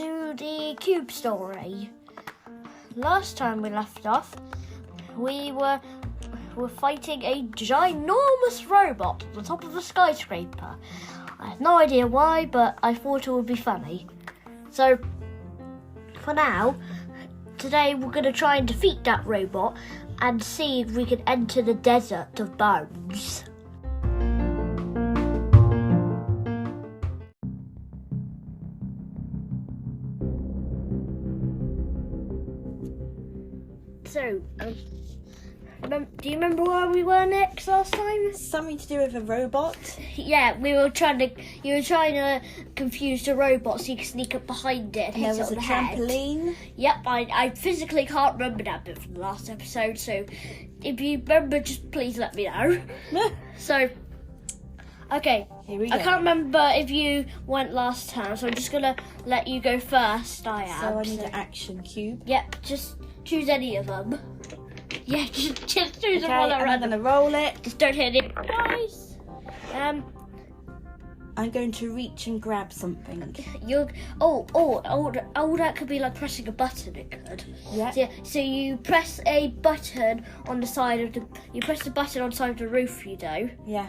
to the cube story. Last time we left off, we were fighting a ginormous robot on the top of a skyscraper. I have no idea why, but I thought it would be funny. So, for now, today we're going to try and defeat that robot and see if we can enter the desert of bones. So, do you remember where we were next last time? Something to do with a robot? Yeah, you were trying to confuse the robot so you could sneak up behind it and hit There it was on a the head. trampoline. Yep, I physically can't remember that bit from the last episode, so if you remember, just please let me know. So, okay, Here we go. I can't remember if you went last time, so I'm just going to let you go first. So I need an action cube. Yep, just choose any of them. Yeah, just choose them Okay, all at and I'm random. going to roll it. Just don't hit it twice. I'm going to reach and grab something. That could be like pressing a button. It could. Yeah. So you press a button on the side of you press the button on the side of the roof. You do. Yeah.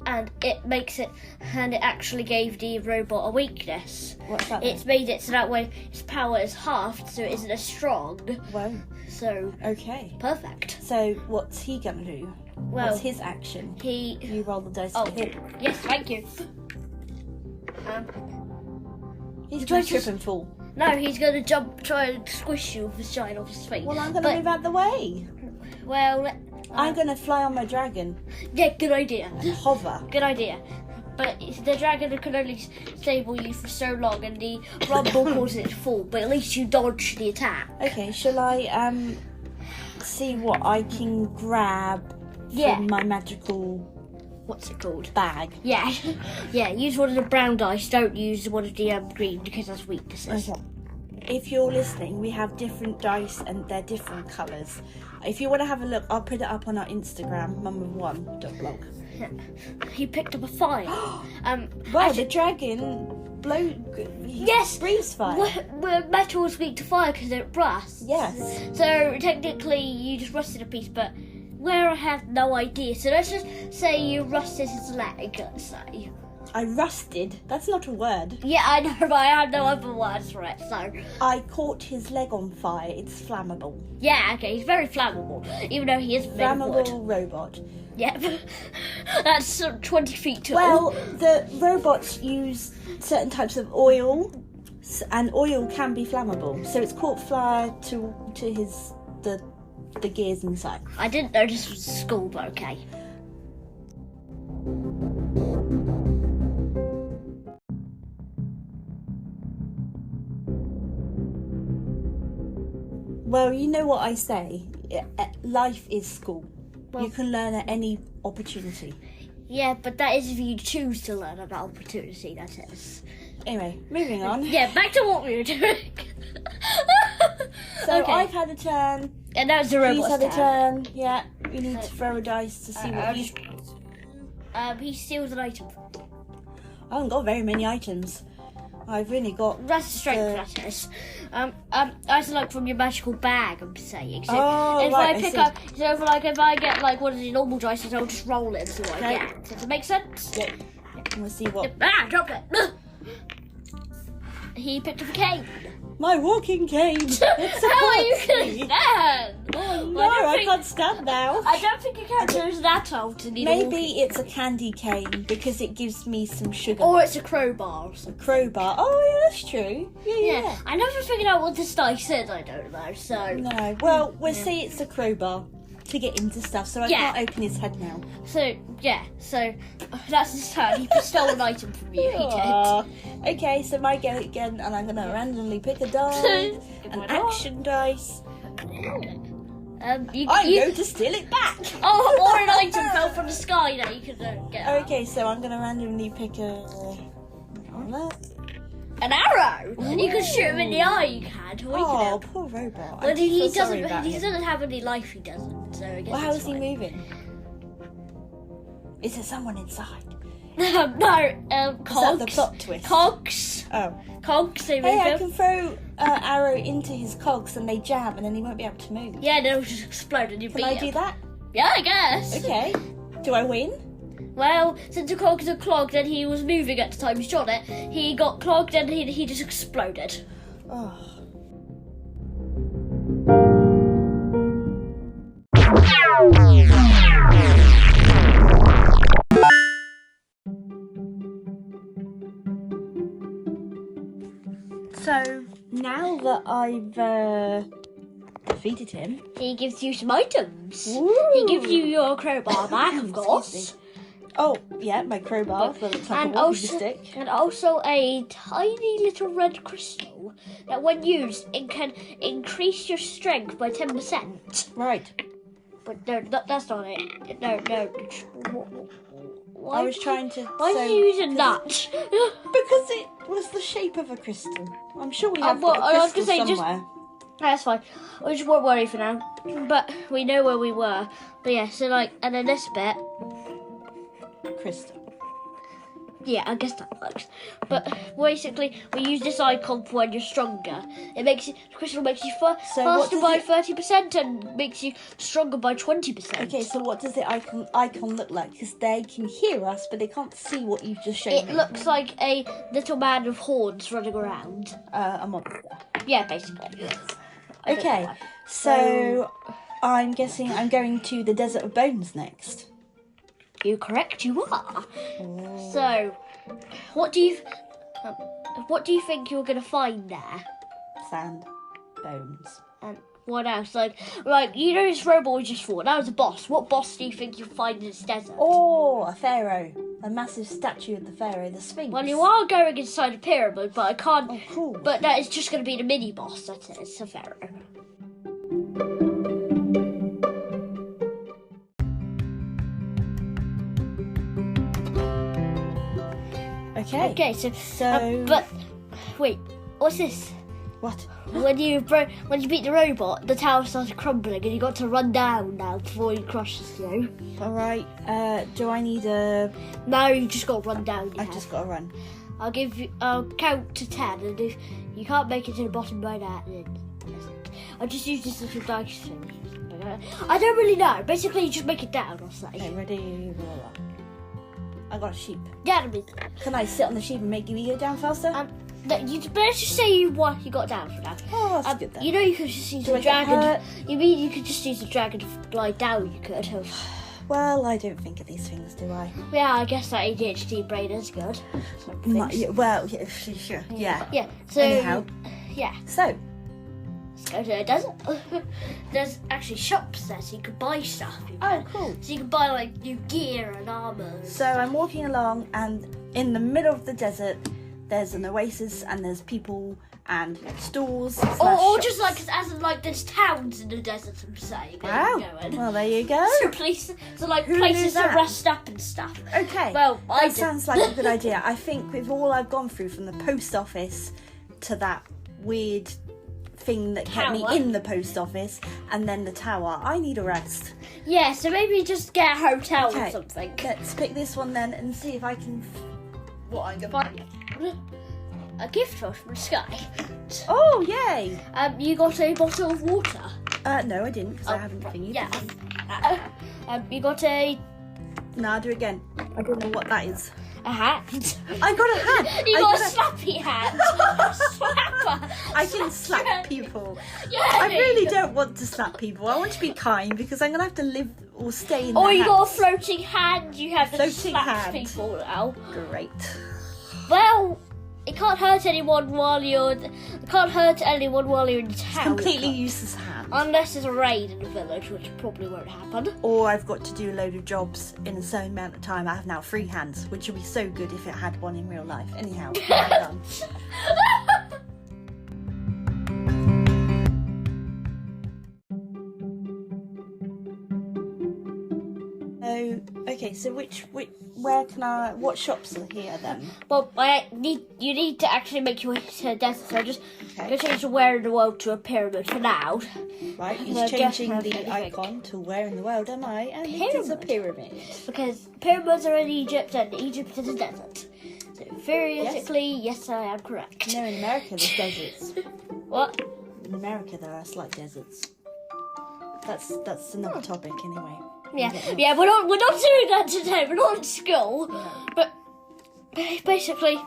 And it makes it, and it actually gave the robot a weakness. What's that? It's made it so that way its power is halved, so it isn't as strong. Whoa. So Okay. perfect. So what's he going to do? Well, What's his action? You roll the dice for him. Yes, thank you. He's going to trip and fall. No, he's going to try and squish you with his giant off his feet. Well, I'm going to move out the way. Well, I'm going to fly on my dragon. yeah, good idea. Hover. Good idea. But the dragon can only stable you for so long, and the rumble causes it to fall. But at least you dodge the attack. Okay, shall I see what I can grab Yeah. from my magical What's it called? bag? Yeah, yeah. Use one of the brown dice. Don't use one of the green because that's weaknesses. Okay. If you're listening, we have different dice and they're different colours. If you want to have a look, I'll put it up on our Instagram, mum1.blog. He picked up a 5. Wow, the dragon Yes. breathes fire. Metal is weak to fire because it rusts. Yes. So technically, you just rusted a piece, but where I have no idea. So let's just say you rusted his leg. Let's say. I rusted. That's not a word. Yeah, I know, but I have no other words for it. So I caught his leg on fire. It's flammable. yeah, okay, he's very flammable, even though he is made of wood. Flammable robot. Yep, that's 20 feet tall. Well, the robots use certain types of oil, and oil can be flammable. So it's caught fire to the gears inside. I didn't know this was school, but okay. Well, you know what I say. Life is school. Well- You can learn at any opportunity. Yeah, but that is if you choose to learn about opportunity, that is. Anyway, moving on. Yeah, back to what we were doing. So okay. I've had a turn. And that was the He's robot's had a turn. turn. Yeah, we need to throw a dice to see what he's. He steals an item. I haven't got very many items. I've really got. That's the strength, that is. That's like from your magical bag, I'm saying. So Oh, if right, I I pick see. up, so if I get like one of the normal dice, I'll just roll it and see what I Okay. get. Does it make sense? Yep. We'll see what. Drop it. He picked up a cane. My walking cane. It's How are you supports going to me. stand? Oh no, Well, I can't stand now. I don't think a character is that old to need a walking. Maybe it's a candy cane because it gives me some sugar. Or it's a crowbar or something. Crowbar. Oh yeah, that's true. Yeah. I never figured out what this dice is, I don't know, so... No. Well, we'll see. It's a crowbar to get into stuff, so I Yeah. can't open his head now. So that's his turn. He stole an item from you, he did. Aw. Okay, so my go again, and I'm gonna randomly pick a die, an action dice. I'm going to steal it back. Oh, or an item fell from the sky that you could get out. Okay, so I'm gonna randomly pick An arrow? You could shoot him in the eye, you can. Or you Oh, can poor robot. but I do he feel sorry doesn't. about He him. doesn't have any life. He doesn't. So I guess Well, how it's is he fine. moving? Is there someone inside? No, Is cogs. that the plot twist? Cogs. Oh. Cogs, they move Hey, I him. can throw arrow into his cogs and they jam and then he won't be able to move. Yeah, they'll just explode and you Can beat I him. do that? Yeah, I guess. Okay. Do I win? Well, since the cogs are clogged and he was moving at the time he shot it, he got clogged and he just exploded. Oh. So now that I've defeated him, He gives you some items. Woo. He gives you your crowbar back, of course. Excuse oh yeah, my crowbar that looks like And a walking also, stick. and also a tiny little red crystal that, when used, it can increase your strength by 10%. Right. But no, that's not it. No. Why? I was trying to. Why are you using that? Because it was the shape of a crystal. I'm sure we have well, got I a was crystal gonna say, just- somewhere. That's fine. We just won't worry for now. But we know where we were. But yeah, so and then this bit. Crystal. Yeah, I guess that works. But basically, we use this icon for when you're stronger. It makes you, the crystal makes you So what faster does by it- 30% and makes you stronger by 20%. Okay, so what does the icon look like? Because they can hear us, but they can't see what you've just shown It me. looks like a little man with horns running around. A monster. Yeah, basically. I don't Okay, know. so I'm guessing I'm going to the Desert of Bones next. You correct, you are. So, what do you think you're gonna find there? Sand. Bones. And what else? Like you know, this robot we just fought. That was a boss. What boss do you think you'll find in this desert? Oh, a pharaoh. A massive statue of the pharaoh, the Sphinx. Well, you are going inside a pyramid, but I can't. Oh, cool. But that is just going to be the mini boss. That's it. It's a pharaoh. Okay. Okay, so So- but wait, what's this? What? When you beat the robot, the tower started crumbling, and you got to run down now before he crushes you. All right. Do I need a? Now you just got to run down. I've just got to run. I'll count to 10, and if you can't make it to the bottom by that, then that's it. I'll just use this little dice thing. I don't really know. Basically, you just make it down, I'll say. Okay, ready. Roll. I got a sheep. Yeah, that'd be. Can I sit on the sheep and make you go down faster? Let's just say you got down for that. Oh, that's good then. You know, you could just use Do the I get dragon. hurt? You mean you could just use the dragon to glide down? You could have. Well, I don't think of these things, do I? Yeah, I guess that ADHD brain is good. Some things. Well, yeah, sure. Yeah. Yeah. So. Anyhow. Yeah. So, Let's go to the desert. There's actually shops there, so you can buy stuff. oh, cool. So you can buy like new gear and armor. So I'm walking along, and in the middle of the desert, there's an oasis, and there's people and stores. Or shops. just like as in like there's towns in the desert. I'm saying. Wow. Well, there you go. So places, so like Who knew places to that? rest up and stuff. Okay. Well, I that did. sounds like a good idea. I think with all I've gone through, from the post office to that weird thing that kept me Tower. in the post office, and then the tower, I need a rest. Yeah, so maybe just get a hotel or Okay. something. Let's pick this one then and see if I can. What I'm gonna Find a gift from the sky. Oh, yay! You got a bottle of water. No, I didn't because I haven't thingied. Yeah. You got a No, do it again. I don't know what that is. hat. I got a hat. You I got a got slappy hat. Slapper. I can slap people. Yeah. I really don't want to slap people. I want to be kind because I'm gonna have to live or stay in. Or the you got a house. floating hand. You have to Floating slap hand. people now. Great. Well, it can't hurt anyone while you're. It can't hurt anyone while you're in town. Completely useless hand. Unless there's a raid in the village, which probably won't happen. Or I've got to do a load of jobs in a certain amount of time. I have now free hands, which would be so good if it had one in real life. Anyhow, well done. So, okay, Okay, so what shops are here then? Well, you need to actually make your way to the desert, so just Okay. go change the where in the world to a pyramid for now. Right, he's Well, changing definitely the anything. icon to where in the world am I? And it is a pyramid. Because pyramids are in Egypt and Egypt is a desert. So theoretically, yes, I am correct. No, in America there's deserts. What? In America there are slight deserts. That's another topic anyway. Yeah, we're not doing that today. We're not in school. No. But basically,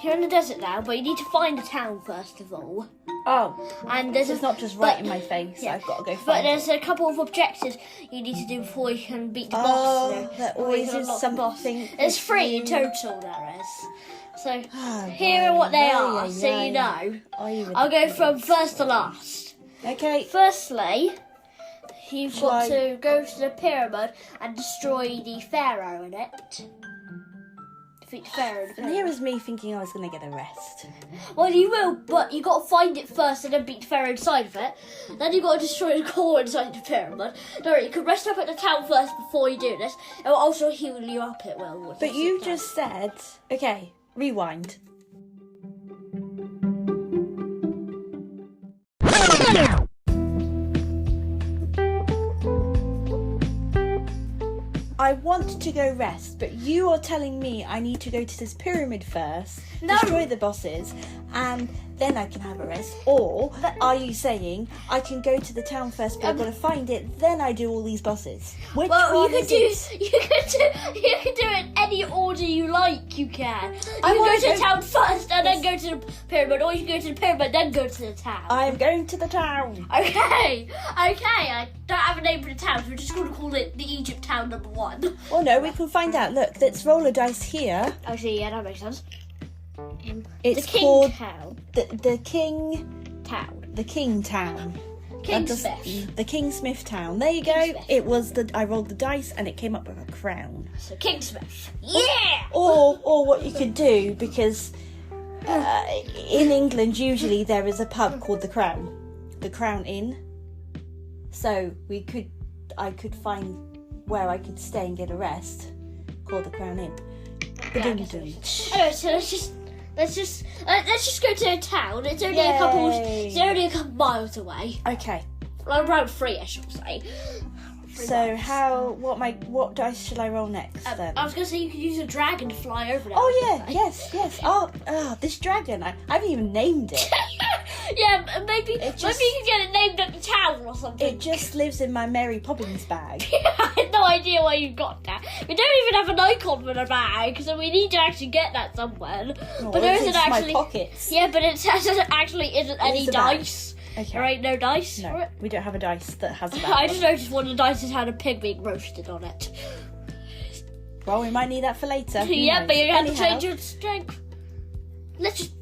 you're in the desert now, but you need to find a town first of all. Oh, And this there's is not just right in my face. yeah. I've got to go But find there's it. a couple of objectives you need to do before you can beat the boss. Oh, there, there before you always can is unlock the boss. something. There's 3 in total, there is. So here are what they are, so you know. I'll go from first to last. Okay. Firstly, you've Shall got I- to go to the pyramid and destroy the pharaoh in it. Defeat the pharaoh in the And pyramid. here was me thinking I was going to get a rest. Well, you will, but you got to find it first and then beat the pharaoh inside of it. Then you got to destroy the core inside the pyramid. Don't worry, you can rest up at the town first before you do this. It will also heal you up. It will. But you just said, okay, rewind. I want to go rest, but you are telling me I need to go to this pyramid first, No. destroy the bosses, and then I can have a rest? Or are you saying I can go to the town first, but I've got to find it, then I do all these bosses? Which Well, one you is can it? do it in any order you like. You can. You I can wanna go to the go- town first and then go to the pyramid, or you can go to the pyramid then go to the town. I'm going to the town. Okay. I don't have a name for the town, so we're just going to call it the Egypt Town number 1. Well, no, we can find out. Look, let's roll a dice here. Actually, yeah, that makes sense. It's the King called Town. the King Town. King That does- Smith. The King Smith Town. There you go. King Smith. It was I rolled the dice and it came up with a crown. So King Smith. Yeah. Or what you could do, because in England usually there is a pub called the Crown Inn. So I could find where I could stay and get a rest, called the Crown Inn. Yeah, I guess it is. Anyway, so let's just go to a town. It's only Yay. It's only a couple miles away. Okay. Around 3, I should say. So what dice should I roll next then? I was gonna say you could use a dragon to fly over there. Oh yeah, yes. Oh, this dragon. I haven't even named it. Yeah, maybe you just- can get it named at the town or something. It just lives in my Mary Poppins bag. I had no idea why you got that. We don't even have an icon for the bag, so we need to actually get that somewhere. Oh, But there it's isn't in actually. my pockets. Yeah, but it actually isn't any a bag. dice. Okay. There ain't no dice for No, it. we don't have a dice that has a bag. I just noticed one of the dice has had a pig being roasted on it. Well, we might need that for later. Who Yeah, knows? but you have to Anyhow, change your strength. Let's just.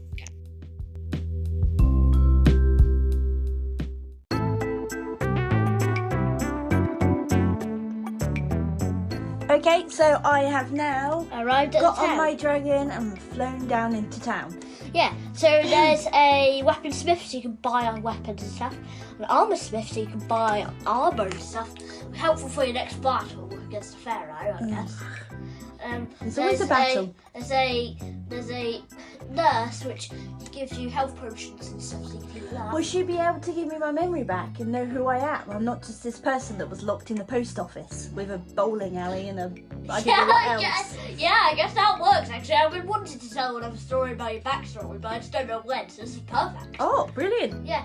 Okay, so I have now Arrived at got the on town. my dragon and flown down into town. Yeah, so there's a weaponsmith, so you can buy weapons and stuff. An armor smith, so you can buy armor and stuff. Helpful for your next battle against the pharaoh, I guess. There's always a battle. There's a nurse which gives you health potions and stuff, so you can do that. Will she be able to give me my memory back and know who I am? I'm not just this person that was locked in the post office with a bowling alley and I don't know what else. I guess that works. Actually, I've been wanting to tell another story about your backstory, but I just don't know when. So this is perfect. Oh, brilliant. Yeah.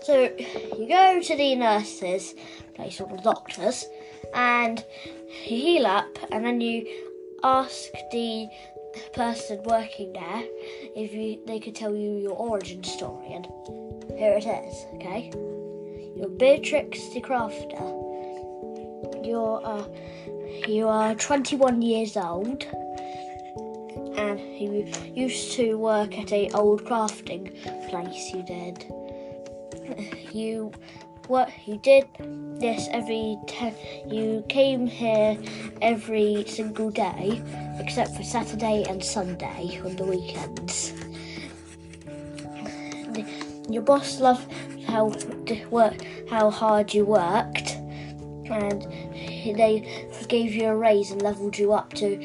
So you go to the nurse's place, or the doctor's, and you heal up, and then you ask the person working there if they could tell you your origin story, and here it is. Okay, you're Beatrix the Crafter. You are 21 years old, and you used to work at a old crafting place. You did. you did this you came here every single day except for Saturday and Sunday on the weekends. Your boss loved how hard you worked, and they gave you a raise and levelled you up to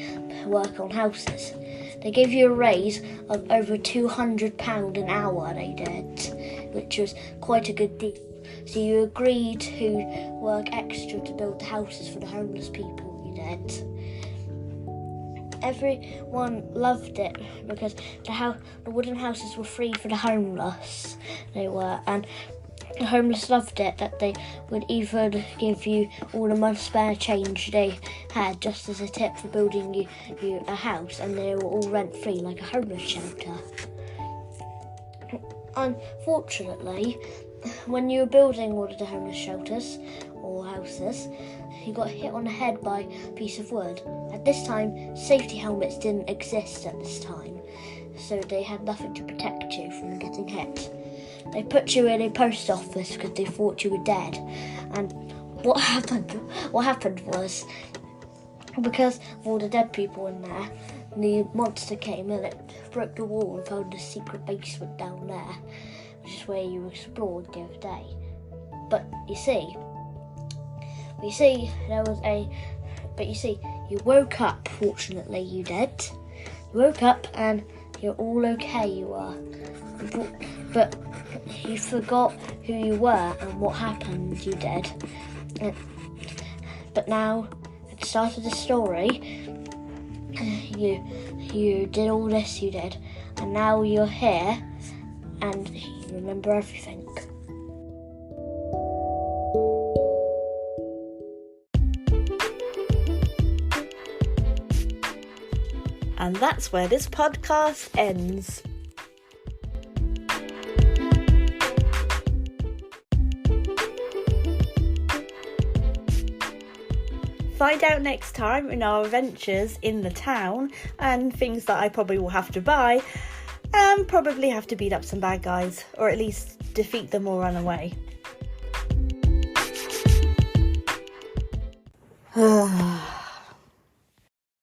work on houses. They gave you a raise of over £200 an hour, they did, which was quite a good deal. So you agreed to work extra to build the houses for the homeless people, you did. Everyone loved it because the wooden houses were free for the homeless. They were, and the homeless loved it that they would even give you all the spare change they had just as a tip for building you a house, and they were all rent free like a homeless shelter. Unfortunately, when you were building one of the homeless shelters or houses, you got hit on the head by a piece of wood. At this time, safety helmets didn't exist at this time, so they had nothing to protect you from getting hit. They put you in a post office because they thought you were dead. And what happened was, because of all the dead people in there, the monster came and it broke the wall and found a secret basement down there, which is where you explored the other day. But you see, you woke up, fortunately you did. You woke up and you're all okay, you are. But you forgot who you were and what happened, you did. But now, at the start of the story, you did all this, you did. And now you're here and you remember everything. And that's where this podcast ends. Find out next time in our adventures in the town and things that I probably will have to buy, and probably have to beat up some bad guys, or at least defeat them or run away.